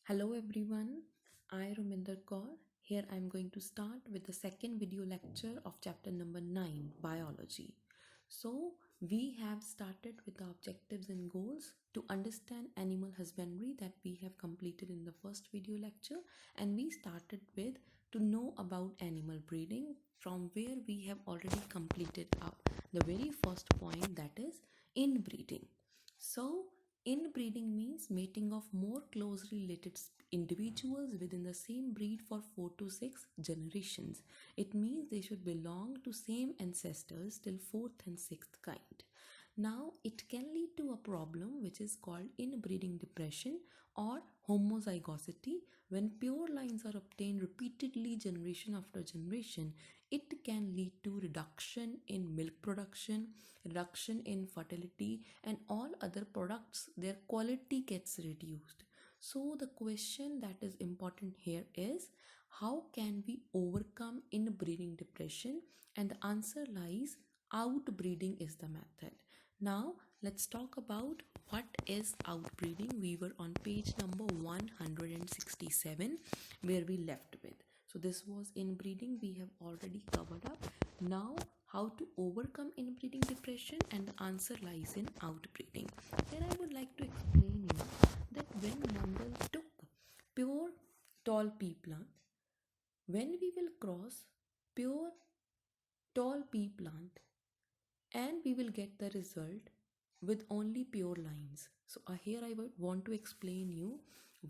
Hello everyone, I Ruminder Kaur. Here I am going to start with the second video lecture of chapter number 9, Biology. So we have started with the objectives and goals to understand animal husbandry that we have completed in the first video lecture, and we started with to know about animal breeding, from where we have already completed up the very first point, that is inbreeding. So inbreeding means mating of more closely related individuals within the same breed for 4 to 6 generations. It means they should belong to same ancestors till 4th and 6th kind. Now, it can lead to a problem which is called inbreeding depression or homozygosity. When pure lines are obtained repeatedly, generation after generation, it can lead to reduction in milk production, reduction in fertility, and all other products, their quality gets reduced. So, the question that is important here is, how can we overcome inbreeding depression? And the answer lies outbreeding is the method. Now let's talk about what is outbreeding. We were on page number 167 where we left with. So this was inbreeding, we have already covered up. Now how to overcome inbreeding depression, and the answer lies in outbreeding. Here I would like to explain you that when Mandel took pure tall pea plant, when we will cross pure tall pea plant, and we will get the result with only pure lines. So here I would want to explain you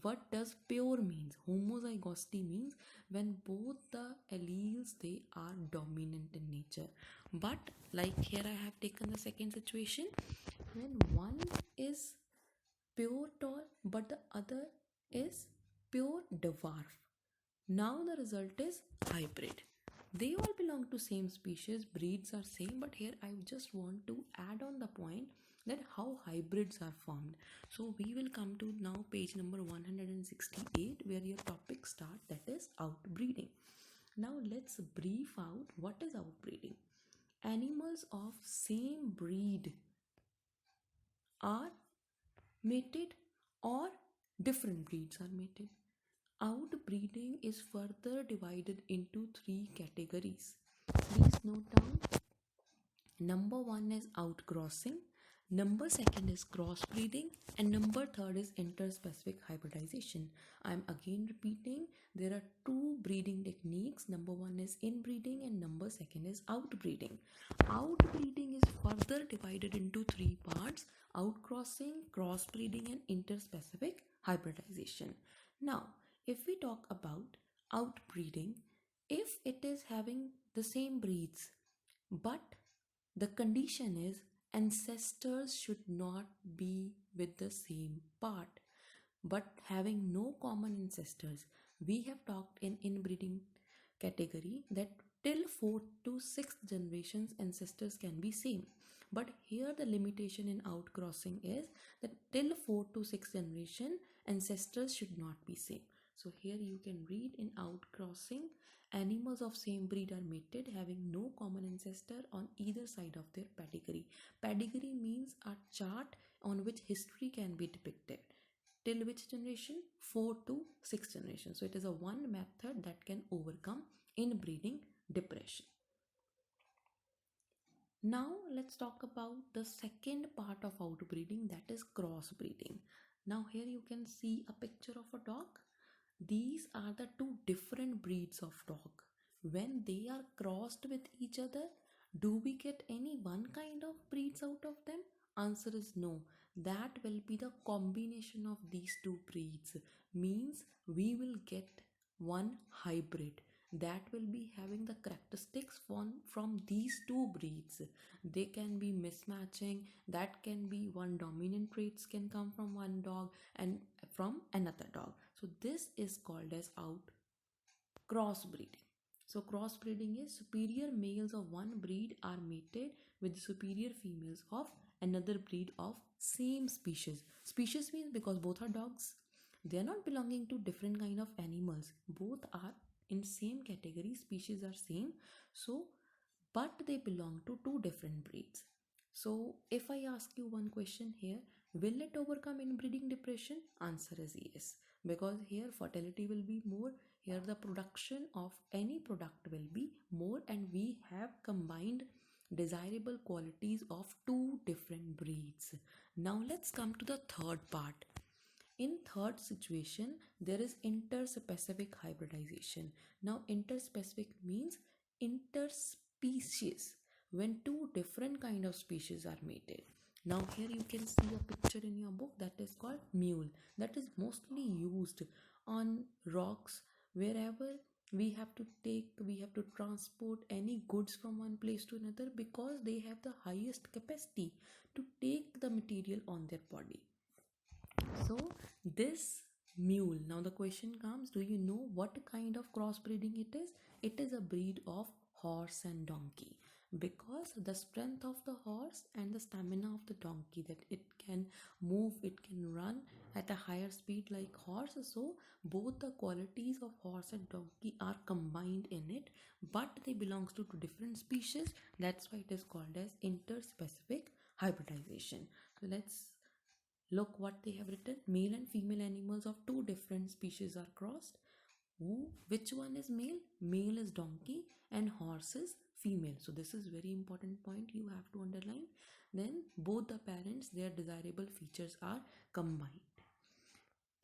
what does pure means. Homozygosity means when both the alleles they are dominant in nature. But like here I have taken the second situation, when one is pure tall but the other is pure dwarf. Now the result is hybrid. They all belong to same species, breeds are same, but here I just want to add on the point that how hybrids are formed. So we will come to now page number 168 where your topic start, that is outbreeding. Now let's brief out what is outbreeding. Animals of same breed are mated or different breeds are mated. Outbreeding is further divided into three categories. Please note down. Number one is outcrossing, number second is crossbreeding, and number third is interspecific hybridization. I am again repeating, there are two breeding techniques. Number one is inbreeding and number second is outbreeding. Outbreeding is further divided into three parts: outcrossing, crossbreeding, and interspecific hybridization. Now, if we talk about outbreeding, if it is having the same breeds, but the condition is ancestors should not be with the same part, but having no common ancestors. We have talked in inbreeding category that till 4th to 6th generations ancestors can be same. But here the limitation in outcrossing is that till 4th to 6th generation ancestors should not be same. So here you can read in outcrossing, animals of same breed are mated having no common ancestor on either side of their pedigree. Pedigree means a chart on which history can be depicted. Till which generation? 4 to 6 generation. So it is a one method that can overcome inbreeding depression. Now let's talk about the second part of outbreeding, that is crossbreeding. Now here you can see a picture of a dog. These are the two different breeds of dog. When they are crossed with each other, do we get any one kind of breeds out of them? Answer is no. That will be the combination of these two breeds. Means we will get one hybrid that will be having the characteristics from these two breeds. They can be mismatching, that can be one dominant traits can come from one dog and from another dog. So this is called as out crossbreeding. So crossbreeding is superior males of one breed are mated with superior females of another breed of same species. Species means because both are dogs. They are not belonging to different kind of animals. Both are in same category, species are same. So but they belong to two different breeds. So if I ask you one question here, Will it overcome inbreeding depression? Answer is yes, because here fertility will be more, here the production of any product will be more, and we have combined desirable qualities of two different breeds. Now let's come to the third part. In third situation, there is interspecific hybridization. Now, interspecific means interspecies, when two different kind of species are mated. Now, here you can see a picture in your book that is called mule. That is mostly used on rocks wherever we have to transport any goods from one place to another, because they have the highest capacity to take the material on their body. So this mule, now the question comes, do you know what kind of crossbreeding it is? It is a breed of horse and donkey, because the strength of the horse and the stamina of the donkey, that it can move, it can run at a higher speed like horse. So both the qualities of horse and donkey are combined in it, but they belongs to two different species. That's why it is called as interspecific hybridization. So let's look what they have written. Male and female animals of two different species are crossed. Which one is male? Male is donkey and horse is female. So this is very important point you have to underline. Then both the parents, their desirable features are combined.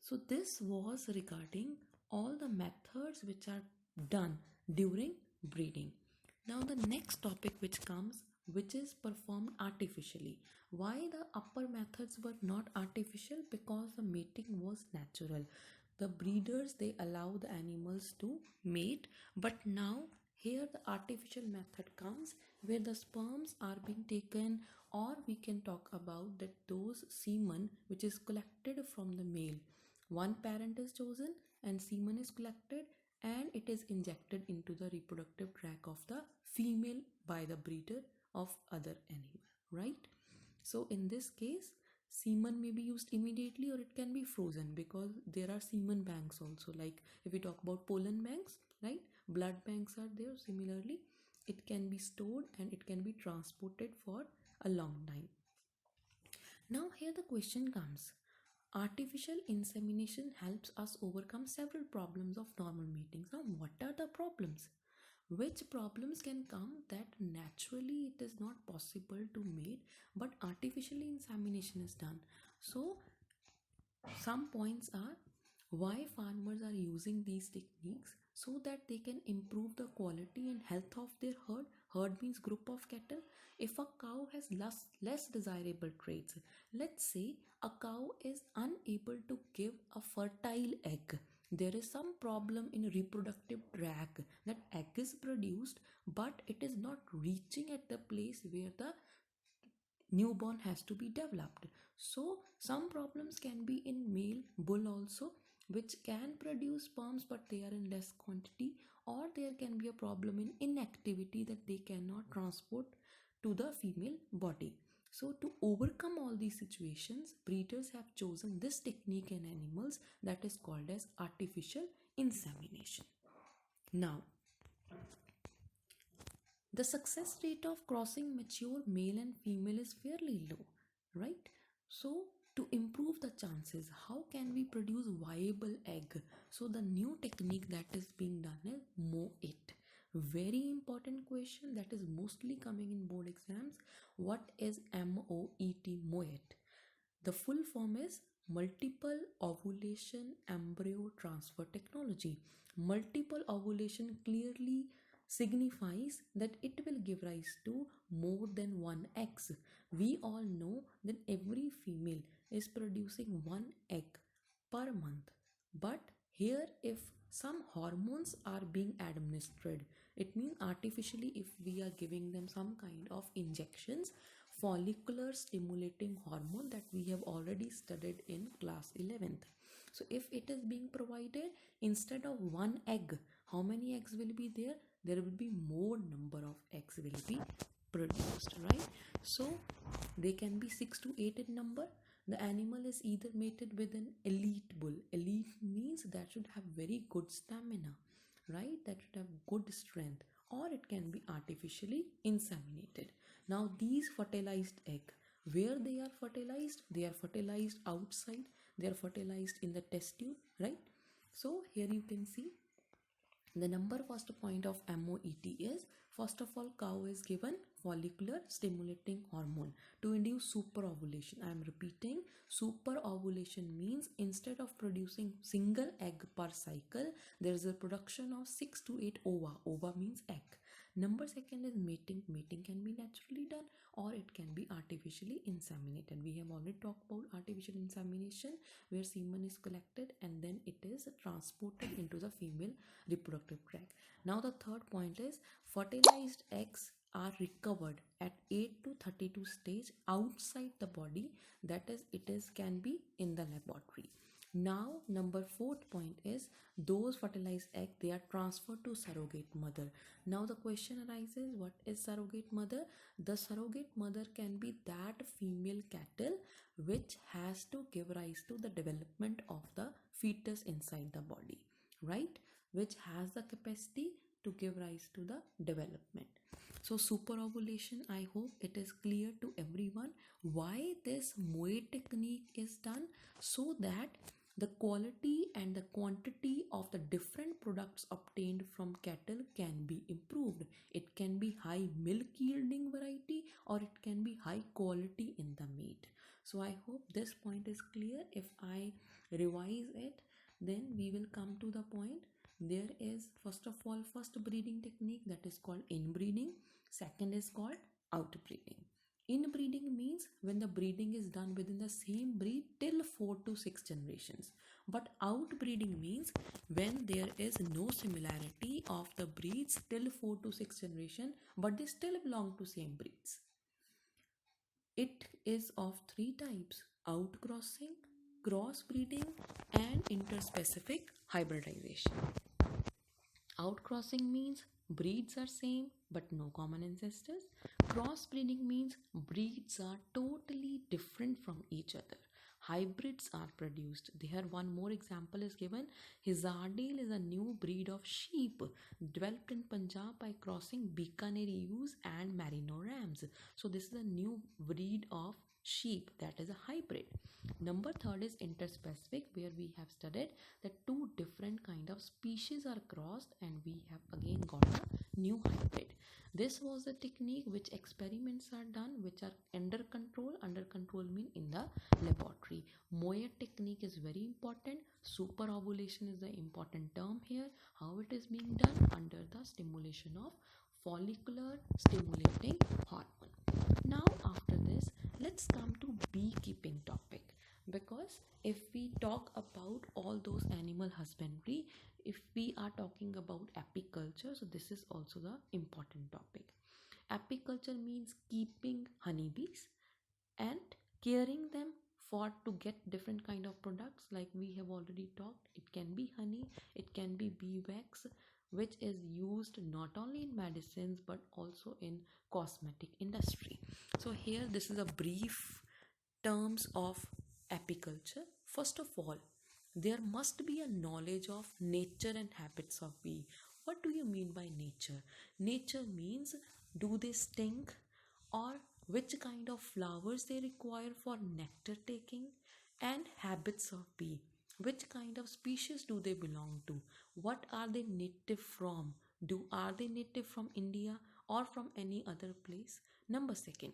So this was regarding all the methods which are done during breeding. Now the next topic which comes, which is performed artificially. Why the upper methods were not artificial? Because the mating was natural. The breeders, they allow the animals to mate, but now here the artificial method comes, where the sperms are being taken, or we can talk about that those semen which is collected from the male. One parent is chosen and semen is collected, and it is injected into the reproductive tract of the female by the breeder of other animal, right? So in this case, semen may be used immediately or it can be frozen, because there are semen banks also. Like if we talk about pollen banks, right? Blood banks are there. Similarly, it can be stored and it can be transported for a long time. Now here the question comes. Artificial insemination helps us overcome several problems of normal matings. Now what are the problems? Which problems can come that naturally it is not possible to mate, but artificially insemination is done? So some points are why farmers are using these techniques, so that they can improve the quality and health of their herd. Herd means group of cattle. If a cow has less desirable traits, let's say a cow is unable to give a fertile egg, there is some problem in reproductive tract, that egg is produced but it is not reaching at the place where the newborn has to be developed. So some problems can be in male bull also, which can produce sperms but they are in less quantity, or there can be a problem in inactivity, that they cannot transport to the female body. So to overcome all these situations, breeders have chosen this technique in animals, that is called as artificial insemination. Now the success rate of crossing mature male and female is fairly low, right? So, to improve the chances, how can we produce viable egg? So, the new technique that is being done is MOET. Very important question that is mostly coming in board exams. What is MOET? MOET. The full form is multiple ovulation embryo transfer technology. Multiple ovulation clearly signifies that it will give rise to more than one eggs. We all know that every female is producing one egg per month. But here, if some hormones are being administered, it means artificially, if we are giving them some kind of injections, follicular stimulating hormone that we have already studied in class 11th. So if it is being provided, instead of one egg, how many eggs will be there? There will be more number of eggs will be produced, right? So they can be 6 to 8 in number. The animal is either mated with an elite bull. Elite means that should have very good stamina, right? That should have good strength, or it can be artificially inseminated. Now these fertilized egg Where they are fertilized? They are fertilized outside, they are fertilized in the test tube, right? So here you can see the number first point of MOET is, first of all, cow is given follicular stimulating hormone to induce superovulation. I am repeating, superovulation means instead of producing single egg per cycle, there is a production of 6 to 8 ova. Ova means egg. Number second is mating. Mating can be naturally done or it can be artificially inseminated. We have already talked about artificial insemination, where semen is collected and then it is transported into the female reproductive tract. Now the third point is, fertilized eggs are recovered at 8 to 32 stage outside the body, that is it is can be in the laboratory. Now number fourth point is, those fertilized egg, they are transferred to surrogate mother. Now the question arises, what is surrogate mother? The surrogate mother can be that female cattle which has to give rise to the development of the fetus inside the body, right? Which has the capacity to give rise to the development. So superovulation, I hope it is clear to everyone why this Moe technique is done, so that the quality and the quantity of the different products obtained from cattle can be improved. It can be high milk yielding variety or it can be high quality in the meat. So I hope this point is clear. If I revise it, then we will come to the point. There is first of all first breeding technique, that is called inbreeding. Second is called outbreeding. Inbreeding means when the breeding is done within the same breed till 4 to 6 generations. But outbreeding means when there is no similarity of the breeds till 4 to 6 generation, but they still belong to same breeds. It is of three types: outcrossing, crossbreeding, and interspecific hybridization. Outcrossing means breeds are same but no common ancestors. Crossbreeding means breeds are totally different from each other. Hybrids are produced. There one more example is given. Hizardale is a new breed of sheep developed in Punjab by crossing Bikaneri ewes and Merino rams. So this is a new breed of sheep, that is a hybrid. Number third is interspecific, where we have studied that two different kind of species are crossed and we have again got a new hybrid. This was the technique which experiments are done, which are under control. Under control mean in the laboratory. Moyer technique is very important. Superovulation is the important term here. How it is being done? Under the stimulation of follicular stimulating hormone. Now after this, let's come to beekeeping topic, because if we talk about all those animal husbandry, if we are talking about apiculture, so this is also the important topic. Apiculture means keeping honeybees and caring them for to get different kind of products, like we have already talked. It can be honey, it can be bee wax, which is used not only in medicines but also in cosmetic industry. So here this is a brief terms of apiculture. First of all, there must be a knowledge of nature and habits of bee. What do you mean by nature? Nature means, do they sting, or which kind of flowers they require for nectar taking, and habits of bee. Which kind of species do they belong to? What are they native from? Are they native from India or from any other place? Number second,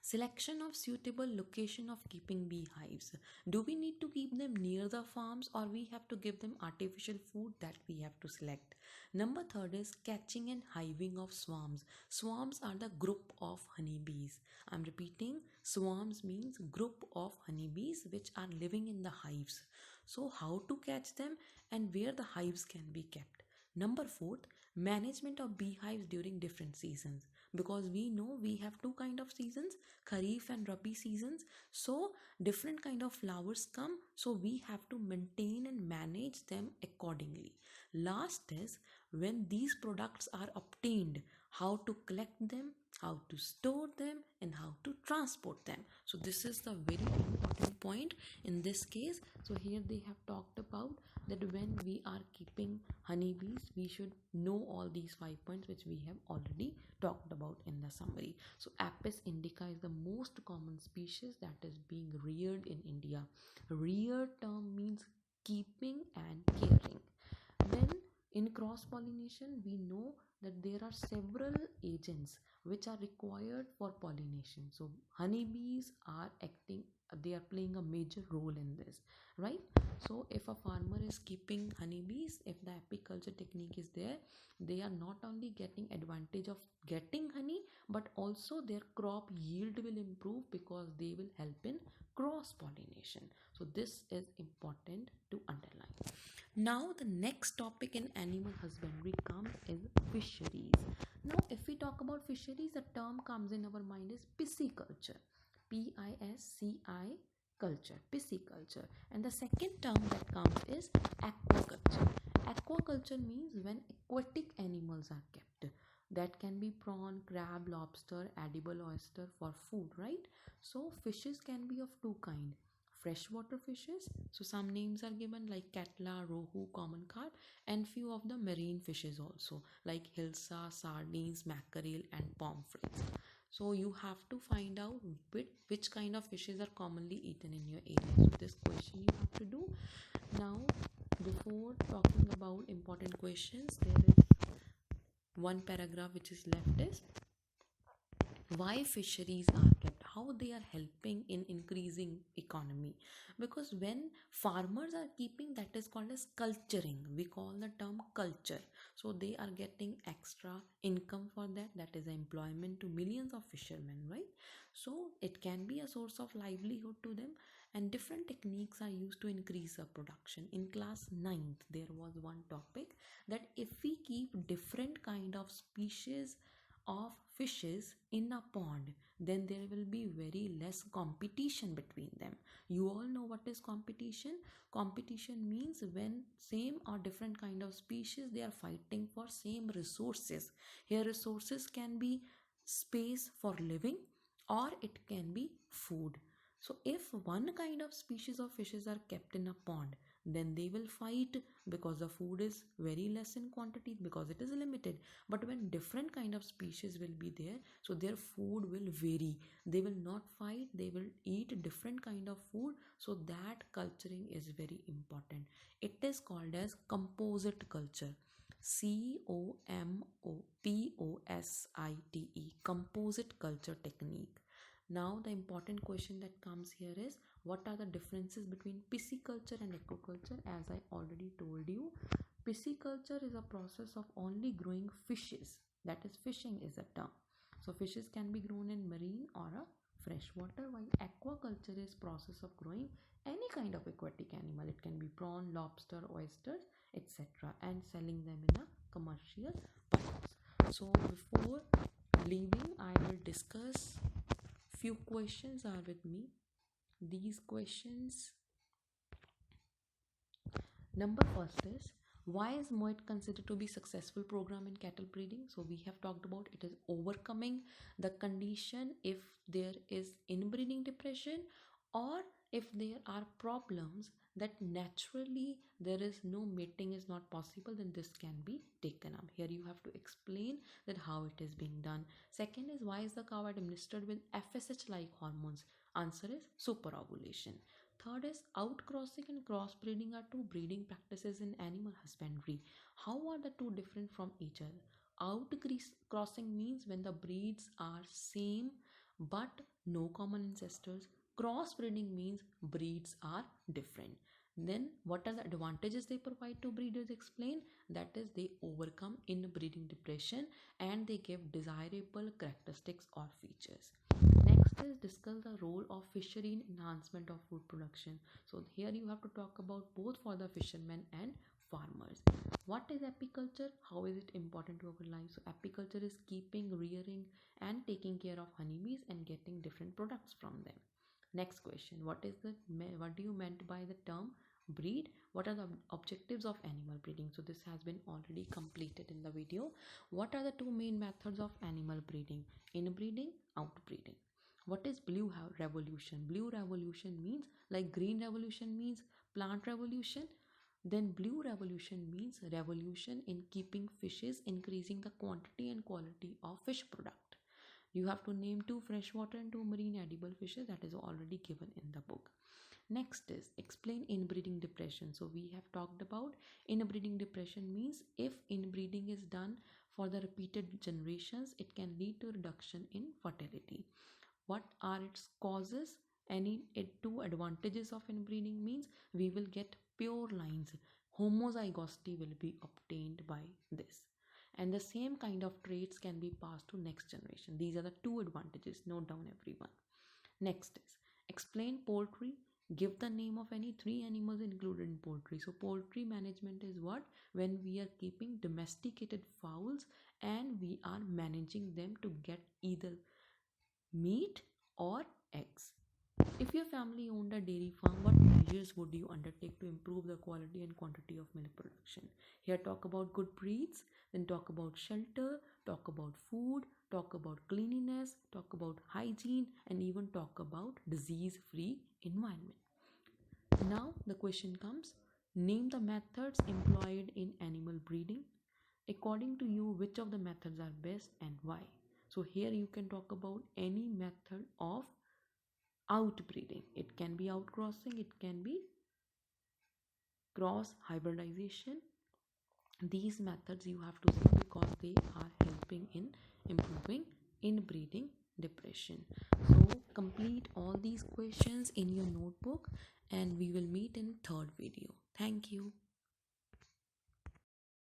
selection of suitable location of keeping beehives. Do we need to keep them near the farms or we have to give them artificial food? That we have to select. Number third is catching and hiving of swarms. Swarms are the group of honeybees. I'm repeating, swarms means group of honeybees which are living in the hives. So how to catch them and where the hives can be kept. Number fourth, management of beehives during different seasons, because we know we have two kind of seasons, kharif and rabi seasons. So different kind of flowers come, so we have to maintain and manage them accordingly. Last is, when these products are obtained, how to collect them, how to store them, and how to transport them. So this is the very important point in this case. So here they have talked about that when we are keeping honeybees, we should know all these 5 points which we have already talked about in the summary. So Apis indica is the most common species that is being reared in India. Reared term means keeping and caring. Then in cross pollination, we know that there are several agents which are required for pollination. So honeybees are acting, they are playing a major role in this, right? So if a farmer is keeping honeybees, if the apiculture technique is there, they are not only getting advantage of getting honey, but also their crop yield will improve because they will help in cross pollination. So this is important to underline. Now the next topic in animal husbandry comes is fisheries. Now if we talk about fisheries, the term comes in our mind is pisciculture. Pisci culture, pisciculture. And the second term that comes is aquaculture. Aquaculture means when aquatic animals are kept. That can be prawn, crab, lobster, edible oyster for food, right? So fishes can be of two kinds: freshwater fishes, so some names are given like catla, rohu, common carp, and few of the marine fishes also like hilsa, sardines, mackerel, and pomfrets. So you have to find out which kind of fishes are commonly eaten in your area. So this question you have to do. Now before talking about important questions, there is one paragraph which is left is why fisheries are kept, how they are helping in increasing economy. Because when farmers are keeping, that is called as culturing, we call the term culture. So they are getting extra income for that, that is employment to millions of fishermen, right? So it can be a source of livelihood to them, and different techniques are used to increase the production. In class 9th there was one topic that if we keep different kind of species of fishes in a pond, then there will be very less competition between them. You all know what is competition. Competition means when same or different kind of species, they are fighting for same resources. Here resources can be space for living, or it can be food. So if one kind of species of fishes are kept in a pond, then they will fight because the food is very less in quantity, because it is limited. But when different kind of species will be there, so their food will vary. They will not fight, they will eat different kind of food. So that culturing is very important. It is called as composite culture. COMPOSITE, composite culture technique. Now the important question that comes here is, what are the differences between pisciculture and aquaculture? As I already told you, pisciculture is a process of only growing fishes, that is fishing is a term. So fishes can be grown in marine or a freshwater, while aquaculture is process of growing any kind of aquatic animal. It can be prawn, lobster, oysters, etc., and selling them in a commercial purpose. So before leaving, I will discuss few questions are with me. These questions, number first is, why is MOIT considered to be successful program in cattle breeding? So we have talked about it is overcoming the condition if there is inbreeding depression, or if there are problems that naturally there is no mating is not possible, then this can be taken up. Here you have to explain that how it is being done. Second is, why is the cow administered with FSH like hormones? Answer is superovulation. Third is, outcrossing and crossbreeding are two breeding practices in animal husbandry. How are the two different from each other? Outcrossing means when the breeds are same but no common ancestors. Crossbreeding means breeds are different. Then what are the advantages they provide to breeders? Explain. That is, they overcome inbreeding depression and they give desirable characteristics or features. Next is, discuss the role of fishery in enhancement of food production. So here you have to talk about both for the fishermen and farmers. What is apiculture? How is it important to our life? So apiculture is keeping, rearing, and taking care of honeybees and getting different products from them. Next question, what do you meant by the term breed? What are the objectives of animal breeding? So this has been already completed in the video. What are the two main methods of animal breeding? Inbreeding, outbreeding. What is blue revolution? Blue revolution means, like green revolution means plant revolution, then blue revolution means revolution in keeping fishes, increasing the quantity and quality of fish product. You have to name two freshwater and two marine edible fishes, that is already given in the book. Next is explain inbreeding depression. So we have talked about inbreeding depression means if inbreeding is done for the repeated generations, it can lead to reduction in fertility. What are its causes? Two advantages of inbreeding means we will get pure lines. Homozygosity will be obtained by this. And the same kind of traits can be passed to next generation. These are the two advantages. Note down everyone. Next is explain poultry. Give the name of any three animals included in poultry. So poultry management is what? When we are keeping domesticated fowls and we are managing them to get either meat or eggs. If your family owned a dairy farm, what measures would you undertake to improve the quality and quantity of milk production? Here talk about good breeds, then talk about shelter, talk about food, talk about cleanliness, talk about hygiene, and even talk about disease-free environment. Now the question comes, name the methods employed in animal breeding. According to you, which of the methods are best and why? So here you can talk about any method of outbreeding. It can be outcrossing, it can be cross hybridization. These methods you have to see because they are helping in improving inbreeding depression. So complete all these questions in your notebook and we will meet in third video. Thank you.